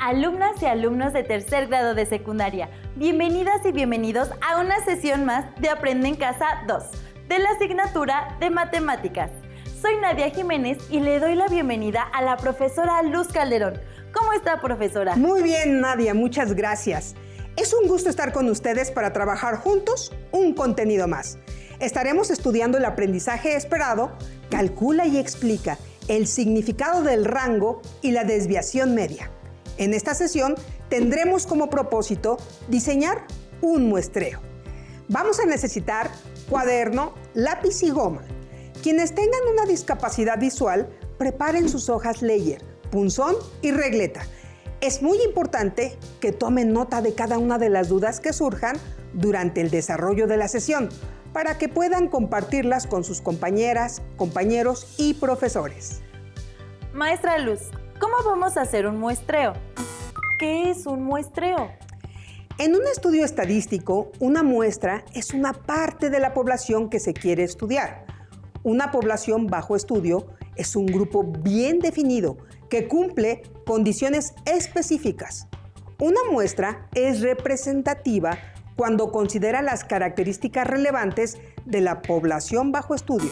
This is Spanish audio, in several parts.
Alumnas y alumnos de tercer grado de secundaria, bienvenidas y bienvenidos a una sesión más de Aprende en Casa 2, de la asignatura de Matemáticas. Soy Nadia Jiménez y le doy la bienvenida a la profesora Luz Calderón. ¿Cómo está, profesora? Muy bien, Nadia, muchas gracias. Es un gusto estar con ustedes para trabajar juntos un contenido más. Estaremos estudiando el aprendizaje esperado, calcula y explica el significado del rango y la desviación media. En esta sesión tendremos como propósito diseñar un muestreo. Vamos a necesitar cuaderno, lápiz y goma. Quienes tengan una discapacidad visual, preparen sus hojas Leyer, punzón y regleta. Es muy importante que tomen nota de cada una de las dudas que surjan durante el desarrollo de la sesión, para que puedan compartirlas con sus compañeras, compañeros y profesores. Maestra Luz, ¿cómo vamos a hacer un muestreo? ¿Qué es un muestreo? En un estudio estadístico, una muestra es una parte de la población que se quiere estudiar. Una población bajo estudio es un grupo bien definido que cumple condiciones específicas. Una muestra es representativa cuando considera las características relevantes de la población bajo estudio.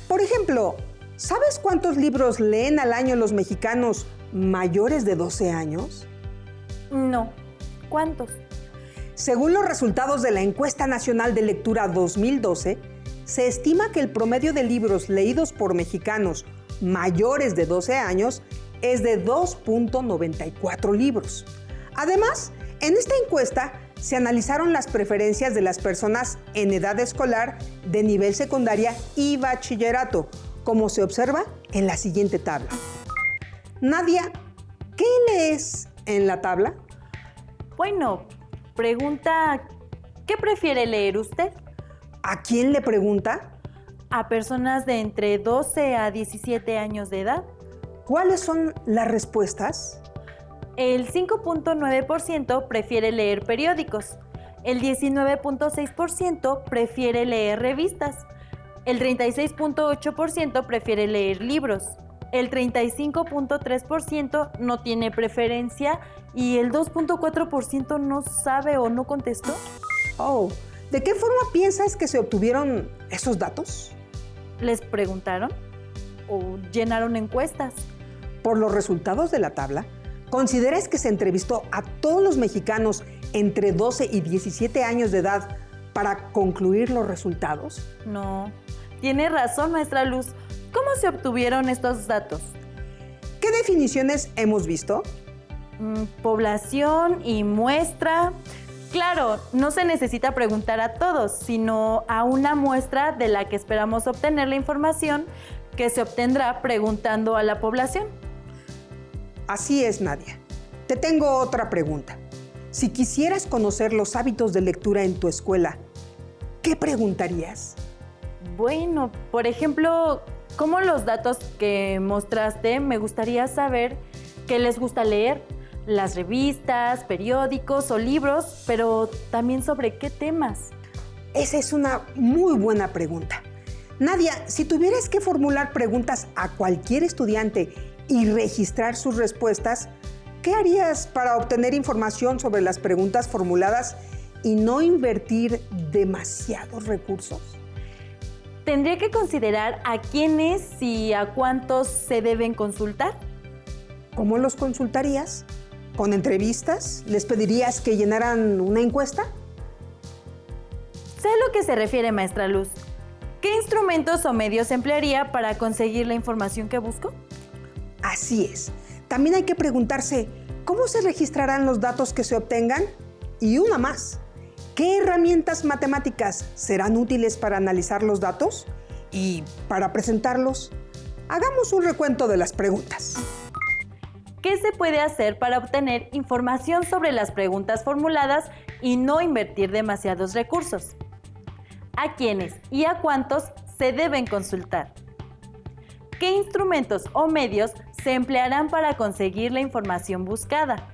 Por ejemplo, ¿sabes cuántos libros leen al año los mexicanos mayores de 12 años? No. ¿Cuántos? Según los resultados de la Encuesta Nacional de Lectura 2012, se estima que el promedio de libros leídos por mexicanos mayores de 12 años es de 2.94 libros. Además, en esta encuesta se analizaron las preferencias de las personas en edad escolar de nivel secundaria y bachillerato, como se observa en la siguiente tabla. Nadia, ¿qué lees en la tabla? Bueno, pregunta, ¿qué prefiere leer usted? ¿A quién le pregunta? A personas de entre 12 a 17 años de edad. ¿Cuáles son las respuestas? El 5.9% prefiere leer periódicos, el 19.6% prefiere leer revistas, el 36.8% prefiere leer libros, el 35.3% no tiene preferencia y el 2.4% no sabe o no contestó. Oh, ¿de qué forma piensas que se obtuvieron esos datos? ¿Les preguntaron o llenaron encuestas? Por los resultados de la tabla, ¿consideras que se entrevistó a todos los mexicanos entre 12 y 17 años de edad para concluir los resultados? No. Tiene razón, maestra Luz. ¿Cómo se obtuvieron estos datos? ¿Qué definiciones hemos visto? Población y muestra. Claro, no se necesita preguntar a todos, sino a una muestra de la que esperamos obtener la información que se obtendrá preguntando a la población. Así es, Nadia. Te tengo otra pregunta. Si quisieras conocer los hábitos de lectura en tu escuela, ¿qué preguntarías? Bueno, por ejemplo, como los datos que mostraste, me gustaría saber qué les gusta leer, las revistas, periódicos o libros, pero también sobre qué temas. Esa es una muy buena pregunta. Nadia, si tuvieras que formular preguntas a cualquier estudiante y registrar sus respuestas, ¿qué harías para obtener información sobre las preguntas formuladas y no invertir demasiados recursos? Tendría que considerar a quiénes y a cuántos se deben consultar. ¿Cómo los consultarías? ¿Con entrevistas? ¿Les pedirías que llenaran una encuesta? Sé a lo que se refiere, maestra Luz. ¿Qué instrumentos o medios emplearía para conseguir la información que busco? Así es. También hay que preguntarse, ¿cómo se registrarán los datos que se obtengan? Y una más, ¿qué herramientas matemáticas serán útiles para analizar los datos? Y para presentarlos, hagamos un recuento de las preguntas. ¿Qué se puede hacer para obtener información sobre las preguntas formuladas y no invertir demasiados recursos? ¿A quiénes y a cuántos se deben consultar? ¿Qué instrumentos o medios se emplearán para conseguir la información buscada?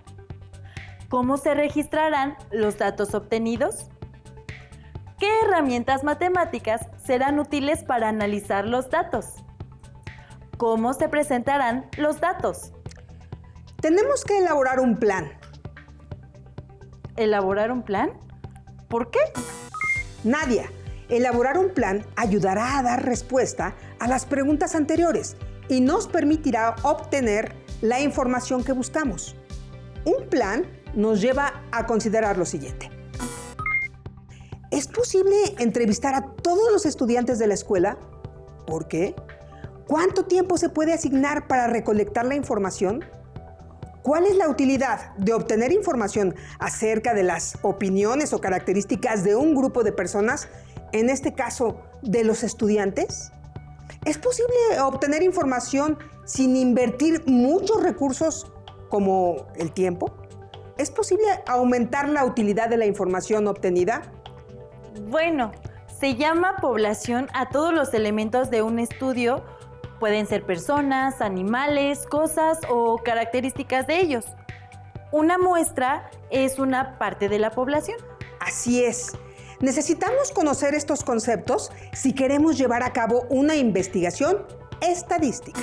¿Cómo se registrarán los datos obtenidos? ¿Qué herramientas matemáticas serán útiles para analizar los datos? ¿Cómo se presentarán los datos? Tenemos que elaborar un plan. ¿Elaborar un plan? ¿Por qué? Nadia, elaborar un plan ayudará a dar respuesta a las preguntas anteriores y nos permitirá obtener la información que buscamos. Un plan nos lleva a considerar lo siguiente. ¿Es posible entrevistar a todos los estudiantes de la escuela? ¿Por qué? ¿Cuánto tiempo se puede asignar para recolectar la información? ¿Cuál es la utilidad de obtener información acerca de las opiniones o características de un grupo de personas, en este caso, de los estudiantes? ¿Es posible obtener información sin invertir muchos recursos como el tiempo? ¿Es posible aumentar la utilidad de la información obtenida? Bueno, se llama población a todos los elementos de un estudio. Pueden ser personas, animales, cosas o características de ellos. Una muestra es una parte de la población. Así es. Necesitamos conocer estos conceptos si queremos llevar a cabo una investigación estadística.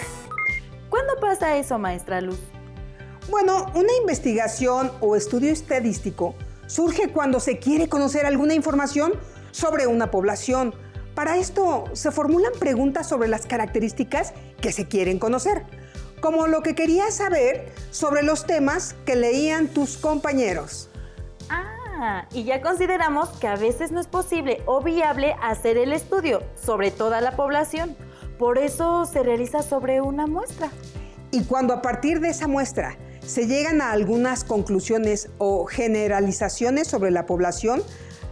¿Cuándo pasa eso, maestra Luz? Bueno, una investigación o estudio estadístico surge cuando se quiere conocer alguna información sobre una población. Para esto se formulan preguntas sobre las características que se quieren conocer, como lo que querías saber sobre los temas que leían tus compañeros. Y ya consideramos que a veces no es posible o viable hacer el estudio sobre toda la población. Por eso se realiza sobre una muestra. Y cuando a partir de esa muestra se llegan a algunas conclusiones o generalizaciones sobre la población,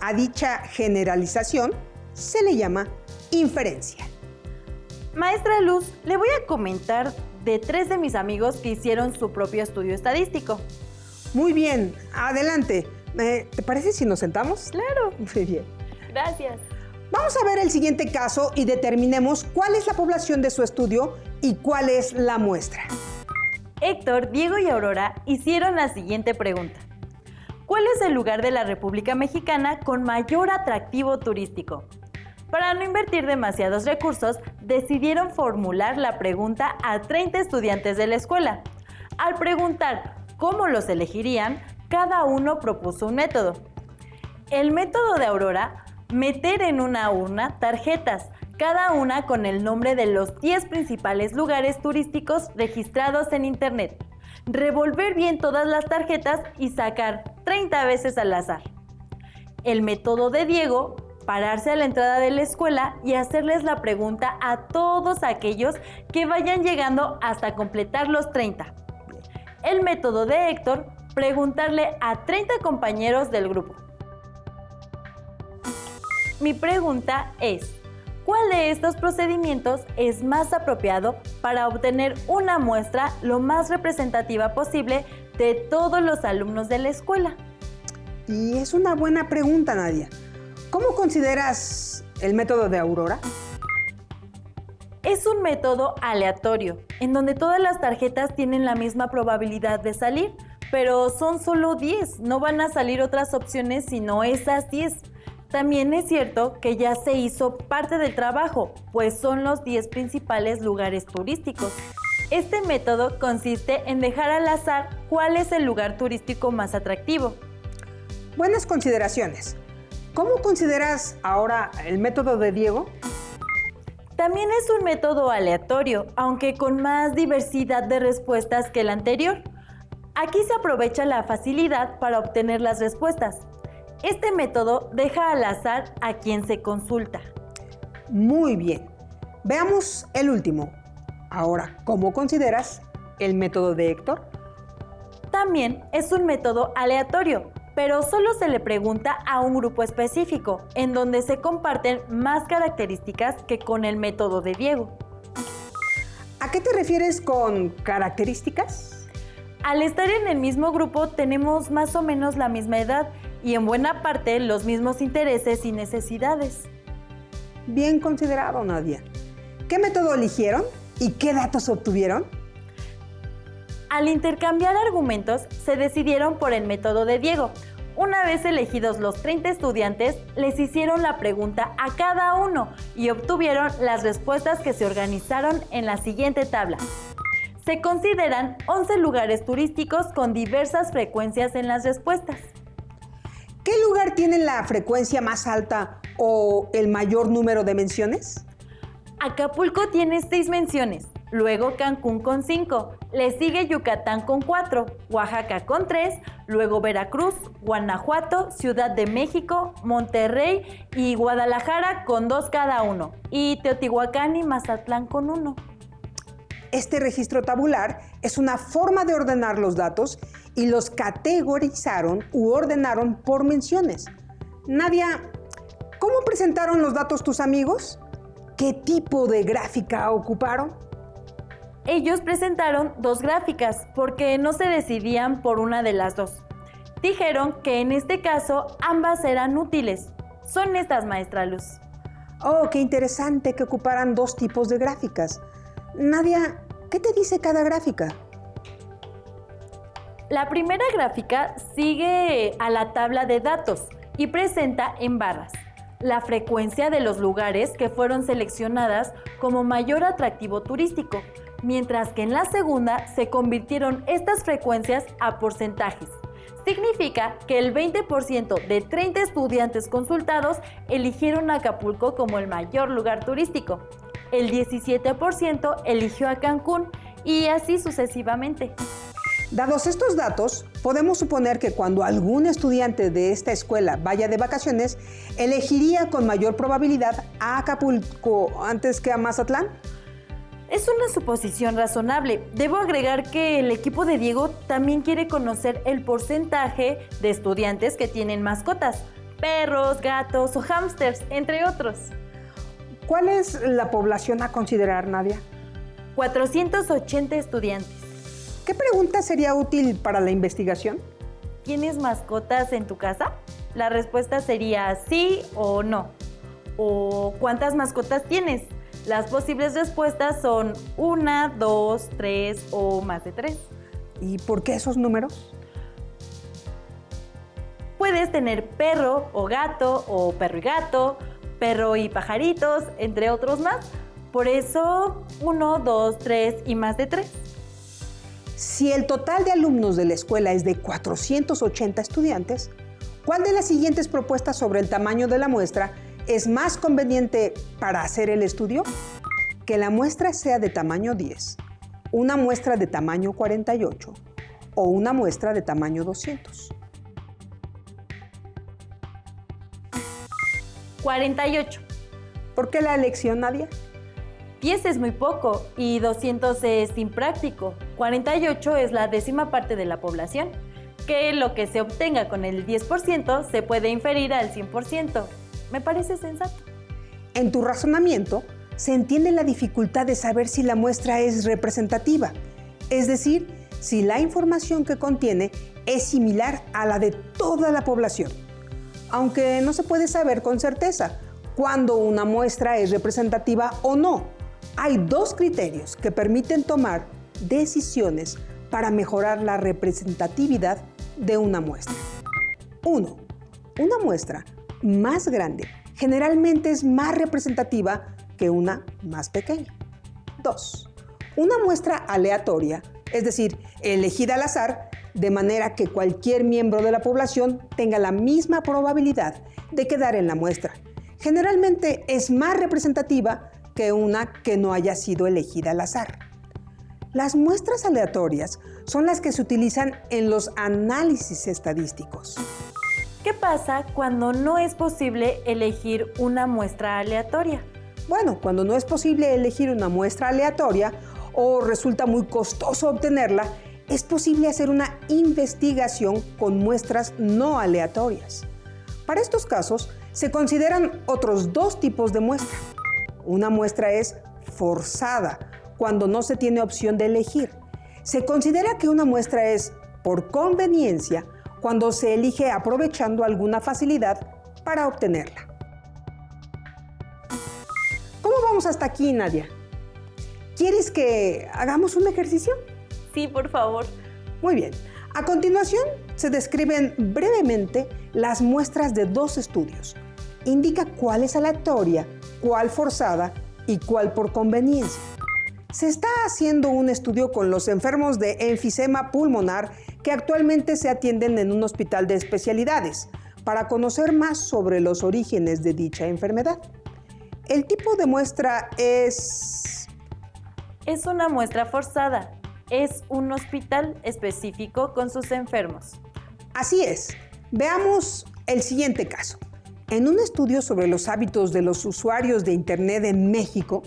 a dicha generalización se le llama inferencia. Maestra Luz, le voy a comentar de 3 de mis amigos que hicieron su propio estudio estadístico. Muy bien, adelante. ¿Te parece si nos sentamos? Claro. Muy bien. Gracias. Vamos a ver el siguiente caso y determinemos cuál es la población de su estudio y cuál es la muestra. Héctor, Diego y Aurora hicieron la siguiente pregunta. ¿Cuál es el lugar de la República Mexicana con mayor atractivo turístico? Para no invertir demasiados recursos, decidieron formular la pregunta a 30 estudiantes de la escuela. Al preguntar cómo los elegirían, cada uno propuso un método. El método de Aurora, meter en una urna tarjetas, cada una con el nombre de los 10 principales lugares turísticos registrados en Internet. Revolver bien todas las tarjetas y sacar 30 veces al azar. El método de Diego, pararse a la entrada de la escuela y hacerles la pregunta a todos aquellos que vayan llegando hasta completar los 30. El método de Héctor, preguntarle a 30 compañeros del grupo. Mi pregunta es, ¿cuál de estos procedimientos es más apropiado para obtener una muestra lo más representativa posible de todos los alumnos de la escuela? Y es una buena pregunta, Nadia. ¿Cómo consideras el método de Aurora? Es un método aleatorio, en donde todas las tarjetas tienen la misma probabilidad de salir, pero son solo 10, no van a salir otras opciones sino esas 10. También es cierto que ya se hizo parte del trabajo, pues son los 10 principales lugares turísticos. Este método consiste en dejar al azar cuál es el lugar turístico más atractivo. Buenas consideraciones. ¿Cómo consideras ahora el método de Diego? También es un método aleatorio, aunque con más diversidad de respuestas que el anterior. Aquí se aprovecha la facilidad para obtener las respuestas. Este método deja al azar a quien se consulta. Muy bien. Veamos el último. Ahora, ¿cómo consideras el método de Héctor? También es un método aleatorio, pero solo se le pregunta a un grupo específico, en donde se comparten más características que con el método de Diego. ¿A qué te refieres con características? Al estar en el mismo grupo tenemos más o menos la misma edad y en buena parte los mismos intereses y necesidades. Bien considerado, Nadia. ¿Qué método eligieron y qué datos obtuvieron? Al intercambiar argumentos, se decidieron por el método de Diego. Una vez elegidos los 30 estudiantes, les hicieron la pregunta a cada uno y obtuvieron las respuestas que se organizaron en la siguiente tabla. Se consideran 11 lugares turísticos con diversas frecuencias en las respuestas. ¿Qué lugar tiene la frecuencia más alta o el mayor número de menciones? Acapulco tiene 6 menciones, luego Cancún con 5, le sigue Yucatán con 4, Oaxaca con 3, luego Veracruz, Guanajuato, Ciudad de México, Monterrey y Guadalajara con 2 cada uno, y Teotihuacán y Mazatlán con 1. Este registro tabular es una forma de ordenar los datos y los categorizaron u ordenaron por menciones. Nadia, ¿cómo presentaron los datos tus amigos? ¿Qué tipo de gráfica ocuparon? Ellos presentaron 2 gráficas porque no se decidían por una de las 2. Dijeron que en este caso ambas eran útiles. Son estas, maestra Luz. Oh, qué interesante que ocuparan 2 tipos de gráficas. Nadia, ¿qué te dice cada gráfica? La primera gráfica sigue a la tabla de datos y presenta en barras la frecuencia de los lugares que fueron seleccionadas como mayor atractivo turístico, mientras que en la segunda se convirtieron estas frecuencias a porcentajes. Significa que el 20% de 30 estudiantes consultados eligieron Acapulco como el mayor lugar turístico, el 17% eligió a Cancún y así sucesivamente. Dados estos datos, podemos suponer que cuando algún estudiante de esta escuela vaya de vacaciones, elegiría con mayor probabilidad a Acapulco antes que a Mazatlán. Es una suposición razonable. Debo agregar que el equipo de Diego también quiere conocer el porcentaje de estudiantes que tienen mascotas, perros, gatos o hámsters, entre otros. ¿Cuál es la población a considerar, Nadia? 480 estudiantes. ¿Qué pregunta sería útil para la investigación? ¿Tienes mascotas en tu casa? La respuesta sería sí o no. ¿O cuántas mascotas tienes? Las posibles respuestas son 1, 2, 3 o más de 3. ¿Y por qué esos números? Puedes tener perro o gato o perro y gato, perro y pajaritos, entre otros más. Por eso 1, 2, 3 y más de 3. Si el total de alumnos de la escuela es de 480 estudiantes, ¿cuál de las siguientes propuestas sobre el tamaño de la muestra es más conveniente para hacer el estudio? Que la muestra sea de tamaño 10, una muestra de tamaño 48 o una muestra de tamaño 200. 48. ¿Por qué la elección, Nadia? 10 es muy poco y 200 es impráctico. 48 es la 10ª parte de la población, que lo que se obtenga con el 10% se puede inferir al 100%. Me parece sensato. En tu razonamiento, se entiende la dificultad de saber si la muestra es representativa, es decir, si la información que contiene es similar a la de toda la población. Aunque no se puede saber con certeza cuándo una muestra es representativa o no. Hay 2 criterios que permiten tomar decisiones para mejorar la representatividad de una muestra. 1. Una muestra más grande generalmente es más representativa que una más pequeña. 2. Una muestra aleatoria, es decir, elegida al azar, de manera que cualquier miembro de la población tenga la misma probabilidad de quedar en la muestra. Generalmente es más representativa que una que no haya sido elegida al azar. Las muestras aleatorias son las que se utilizan en los análisis estadísticos. ¿Qué pasa cuando no es posible elegir una muestra aleatoria? Bueno, cuando no es posible elegir una muestra aleatoria o resulta muy costoso obtenerla, es posible hacer una investigación con muestras no aleatorias. Para estos casos, se consideran otros 2 tipos de muestra. Una muestra es forzada, cuando no se tiene opción de elegir. Se considera que una muestra es por conveniencia, cuando se elige aprovechando alguna facilidad para obtenerla. ¿Cómo vamos hasta aquí, Nadia? ¿Quieres que hagamos un ejercicio? Sí, por favor. Muy bien. A continuación, se describen brevemente las muestras de 2 estudios. Indica cuál es aleatoria, cuál forzada y cuál por conveniencia. Se está haciendo un estudio con los enfermos de enfisema pulmonar que actualmente se atienden en un hospital de especialidades para conocer más sobre los orígenes de dicha enfermedad. El tipo de muestra es una muestra forzada. Es un hospital específico con sus enfermos. Así es. Veamos el siguiente caso. En un estudio sobre los hábitos de los usuarios de Internet en México,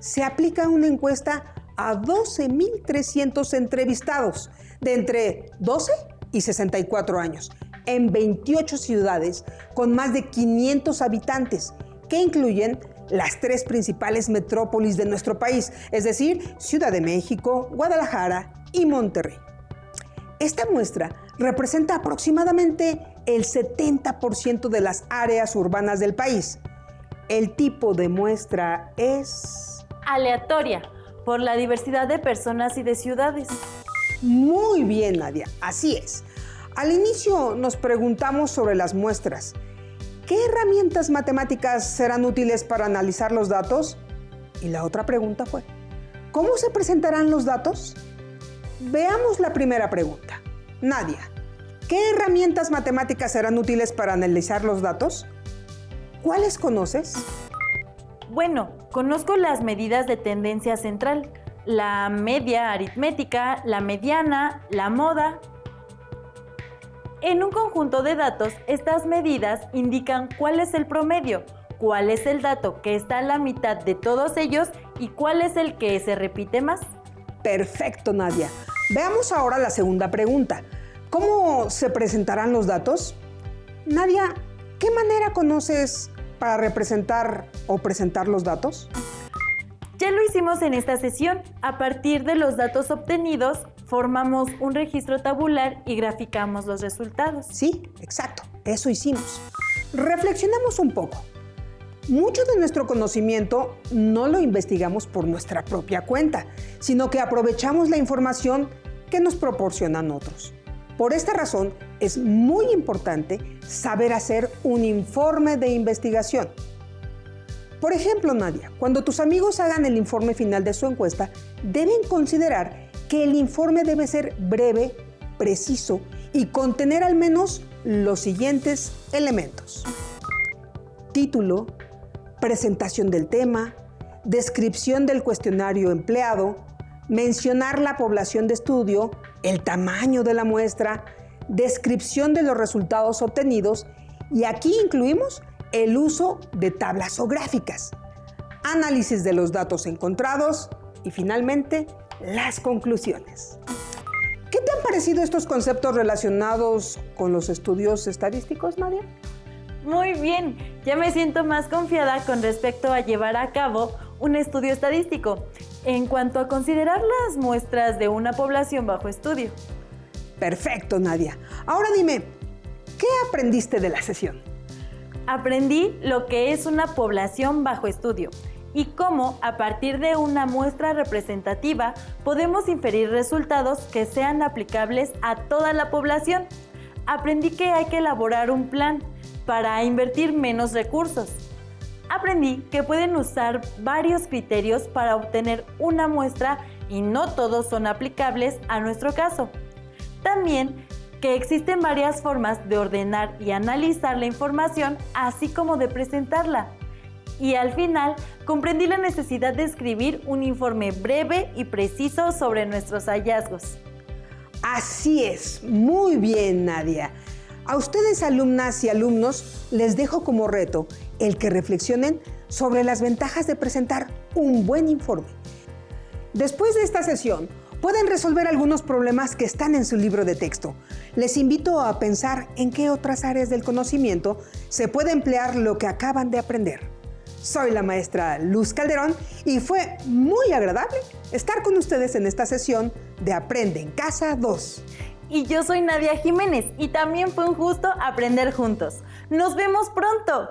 se aplica una encuesta a 12,300 entrevistados de entre 12 y 64 años en 28 ciudades con más de 500 habitantes, que incluyen las 3 principales metrópolis de nuestro país, es decir, Ciudad de México, Guadalajara y Monterrey. Esta muestra representa aproximadamente el 70% de las áreas urbanas del país. El tipo de muestra es aleatoria, por la diversidad de personas y de ciudades. Muy bien, Nadia, así es. Al inicio nos preguntamos sobre las muestras. ¿Qué herramientas matemáticas serán útiles para analizar los datos? Y la otra pregunta fue, ¿cómo se presentarán los datos? Veamos la primera pregunta. Nadia, ¿qué herramientas matemáticas serán útiles para analizar los datos? ¿Cuáles conoces? Bueno, conozco las medidas de tendencia central, la media aritmética, la mediana, la moda. En un conjunto de datos, estas medidas indican cuál es el promedio, cuál es el dato que está a la mitad de todos ellos y cuál es el que se repite más. Perfecto, Nadia. Veamos ahora la segunda pregunta. ¿Cómo se presentarán los datos? Nadia, ¿qué manera conoces para representar o presentar los datos? Ya lo hicimos en esta sesión. A partir de los datos obtenidos, formamos un registro tabular y graficamos los resultados. Sí, exacto. Eso hicimos. Reflexionemos un poco. Mucho de nuestro conocimiento no lo investigamos por nuestra propia cuenta, sino que aprovechamos la información que nos proporcionan otros. Por esta razón, es muy importante saber hacer un informe de investigación. Por ejemplo, Nadia, cuando tus amigos hagan el informe final de su encuesta, deben considerar que el informe debe ser breve, preciso y contener al menos los siguientes elementos: título, presentación del tema, descripción del cuestionario empleado, mencionar la población de estudio, el tamaño de la muestra, descripción de los resultados obtenidos, y aquí incluimos el uso de tablas o gráficas, análisis de los datos encontrados y finalmente las conclusiones. ¿Qué te han parecido estos conceptos relacionados con los estudios estadísticos, Nadia? Muy bien, ya me siento más confiada con respecto a llevar a cabo un estudio estadístico en cuanto a considerar las muestras de una población bajo estudio. Perfecto, Nadia. Ahora dime, ¿qué aprendiste de la sesión? Aprendí lo que es una población bajo estudio y cómo, a partir de una muestra representativa, podemos inferir resultados que sean aplicables a toda la población. Aprendí que hay que elaborar un plan para invertir menos recursos. Aprendí que pueden usar varios criterios para obtener una muestra y no todos son aplicables a nuestro caso. También que existen varias formas de ordenar y analizar la información, así como de presentarla. Y al final, comprendí la necesidad de escribir un informe breve y preciso sobre nuestros hallazgos. Así es, muy bien, Nadia. A ustedes, alumnas y alumnos, les dejo como reto el que reflexionen sobre las ventajas de presentar un buen informe. Después de esta sesión, pueden resolver algunos problemas que están en su libro de texto. Les invito a pensar en qué otras áreas del conocimiento se puede emplear lo que acaban de aprender. Soy la maestra Luz Calderón y fue muy agradable estar con ustedes en esta sesión de Aprende en Casa 2. Y yo soy Nadia Jiménez y también fue un gusto aprender juntos. ¡Nos vemos pronto!